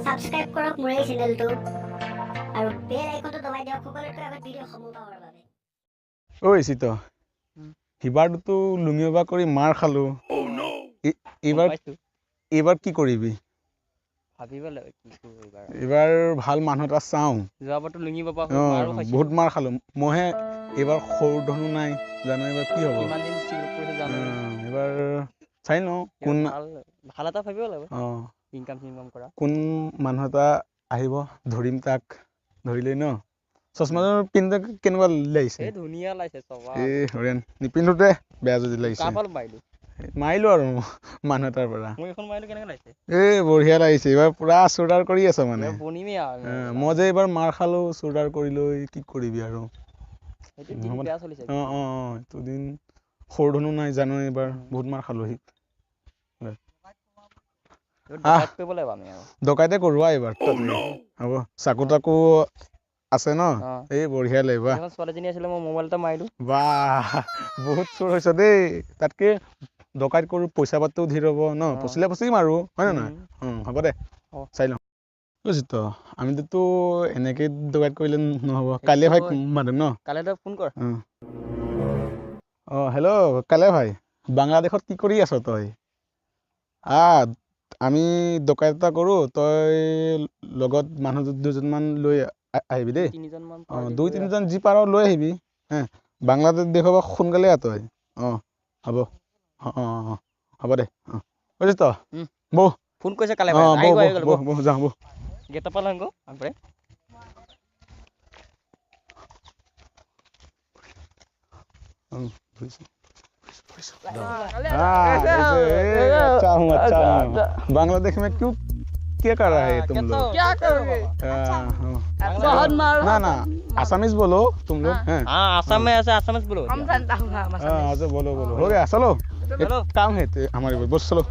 Subscribe কৰক মোৰ এই চেনেলটো আৰু বেল আইকনটো দবাই দিয়ক সকলোতকৈ আগত ভিডিঅ' সমূহ পাবৰ বাবে। ঐ চিত সিবাৰতো লুঙিবা কৰি মাৰ খালো এইবাৰ কি কৰিবি এইবাৰ ভাল মানুহ এটা চাওঁ বহুত মাৰ খালো মইহে এইবাৰ সৰু ধনু নাই জানো এইবাৰ কি হ'ব এইবাৰ চাই লওঁ কোন ভাল এটা ভাবিব লাগিব ইনকাম কৰা কোন মানুহ এটা আহিব ধৰিম তাক ধৰিলেই ন চশমাযোৰ পিন্ধি কেনেকুৱা লাগিছে ধুনীয়া লাগিছে হৰেণ নিপিন্ধোতে বেয়া যদি লাগিছে মাৰিলো আৰু মানুহ এটাৰ পৰা বঢ়িয়া লাগিছে এইবাৰ পুৰা চুৰদাৰ কৰি আছ মানে মই যে এইবাৰ মাৰ খালো চুৰদাৰ কৰি লৈ কি কৰিবি আৰু এইটো দিন সৰু ধনু নাই জানো এইবাৰ বহুত মাৰ খালোহি ডকাইতে কৰোৱা এইবাৰ হ'ব চাকু তাকু আছে ন এই বঢ়িয়া লাগিব ছোৱালীজনী আছিলে মই মোবাইল এটা মাৰিলো বাহ বহুত চোৰ হৈছে দেই তাতকে ডকাইত কৰো পইচা পাতিও ধীৰ হ'ব ন পচিম আৰু হয় নে নহয় হ'ব দে চাই লওঁ বুজিছ আমিতো এনেকে ডকাইত কৰিলে নহ'ব কাইলে ভাই মাতিম ন কাইলে তই ফোন কৰ হেল্ল' কাইলে ভাই বাংলাদেশত কি কৰি আছ তই আমি ডকাইত এটা কৰো তই লগত মানুহ দুজনমান লৈ আহিবি দেই দুই তিনিজন যি পাৰ লৈ আহিবি বাংলাদেশ দেখুৱাব সোনকালে তই হ'ব হ'ব দে বুজিছ বৌ ফোন কৰিছে কালে যাওঁ বৌ গেটৰ পৰা লওঁ बांग्लादेश में क्यों क्या कर रहा है तुम लोग क्या करोगे ना ना आसामीज बोलो तुम लोग आसाम में ऐसे आसामीज बोलो हम जानता हूँ अच्छा बोलो हो गया चलो काम है हमारे बस चलो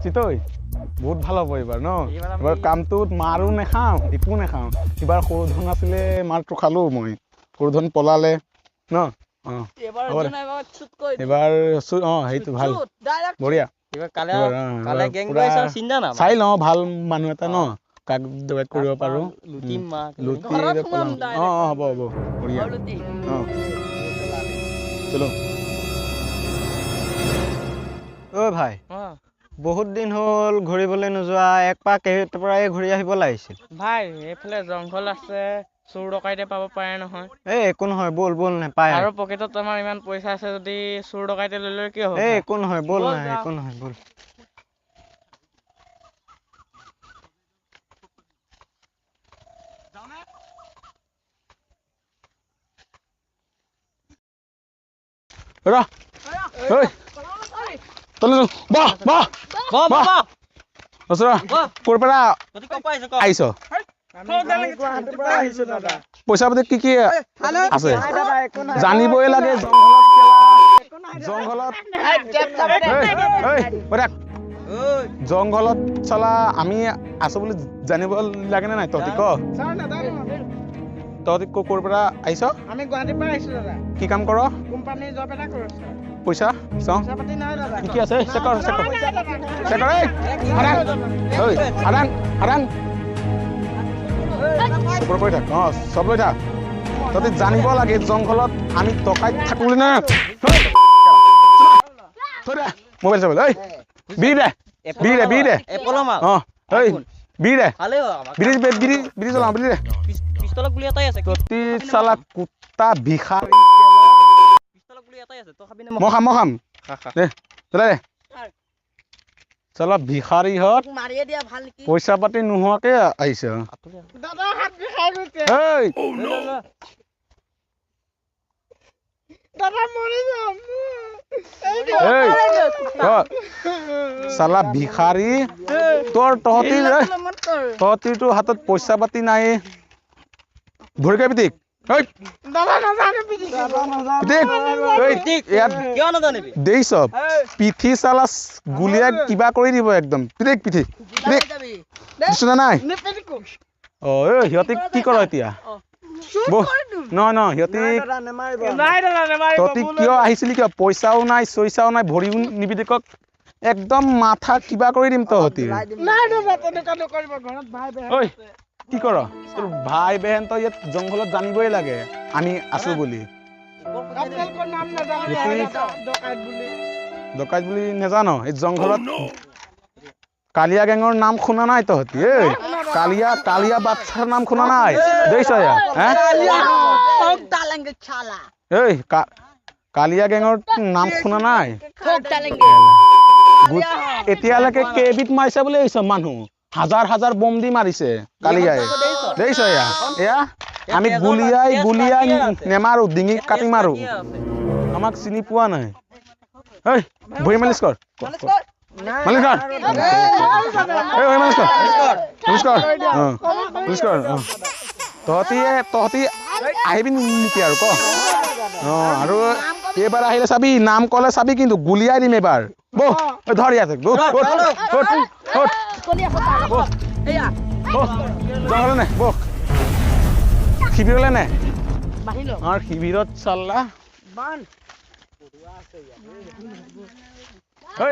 চিতই বহুত ভাল হ'ব এইবাৰ ন এইবাৰ কামটোত মাৰো নেখাওঁ একো নেখাওঁ এইবাৰ সৰু ধন আছিলে মাৰটো খালো মই সৰু ধন পলালে ন এবাৰ সেইটো ভাল বঢ়িয়া চাই লওঁ ভাল মানুহ এটা ন কাক ডকাইত কৰিব পাৰো হ'ব বঢ়িয়া চলো ভাই বহুত দিন হল ঘূৰিবলৈ নোযোৱা এক পাক পৰাই ঘূৰি আহিব লাগিছিল ভাই এইফালে জংঘল আছে চোৰ ডকাইতে পাব পাৰে নহয় একো নহয় বল নাপায় আৰু পকেটত আমাৰ ইমান পইচা আছে যদি চোৰ ডকাইতে লৈ লৈ কি হ'ব একো নহয় বল না একো নহয় বল আহিছ পইচা পাতি কি আছে জানিবই লাগে জংঘলত চলা আমি আছো বুলি জানিব লাগে নে নাই তহঁতি তহঁতি ক'ৰ পৰা আহিছ আমি গুৱাহাটীৰ পৰা আহিছো দাদা কি কাম কৰ কোম্পানীৰ জব এটা কৰো পইচা চাওঁ পাতি নাই দাদা কি আছে চেক কৰ ওপৰ পৰি থাক চব লৈ থাক তহঁতি জানিব লাগে জংঘলত আমি টকাই থাকো বুলি নহয় মোবাইল চবাইল বিৰি দে বিৰি দে বিৰি জ্বলাওঁ বিৰি দে পিস্তলক গুলি এটাই আছে তহঁতি চালা কুত্তা ভিখাৰী পিস্তলক গুলি এটাই আছে তই খাবি নে মই খাম দে চলাই দে চলা ভিখাৰী হত মাৰিয়ে দিয়া ভাল কি পইচা পাতি নোহোৱাকে আহিছে দাদা হাত বিষাই গৈছে দাদা মৰি যাম চালা ভিখাৰী তহঁতিটো হাতত পইচা পাতি নাই ভৰিকে পিটিক দেই চব পিঠি চালা গুলিয়াই কিবা কৰি দিব একদম পিঠি নাই সিহঁতি কি কৰ এতিয়া নহয় সিহঁতি তহঁতি কিয় আহিছিলি কিয় পইচাও নাই চইচাও নাই ভৰিও নিপিটিকক একদম মাথা কিবা কৰি দিম তহঁতি ঐ কি কৰ তোৰ ভাই বেহেন তই ইয়াত জংঘলত জানিবই লাগে আমি আছো বুলি ডকাইত বুলি নেজান এই জংঘলত কালিয়া গেঙৰ নাম শুনা নাই তহঁতি এই কালিয়া বাচ্চাৰ নাম শুনা নাই দেখিছ এই কালিয়া গেঙৰ নাম শুনা নাই এতিয়ালৈকে কেইবিধ মাৰিছে বুলি আহিছ মানুহ হাজাৰ বম দি মাৰিছে কালিয়াই দেখিছ এয়া আমি গুলিয়াই নেমাৰো ডিঙি কাটি মাৰো আমাক চিনি পোৱা নাই এই ভৰি মালিচ কৰ তহঁতি আহিবি নেকি আৰু ক আৰু এইবাৰ আহিলে চাবি নাম কলে চাবি কিন্তু গুলিয়াই দিম এইবাৰ বহ ধৰ ইয়াতে জংঘলে নে বহ শিবিৰলে নে আমাৰ শিবিৰত চাল্লা ঐ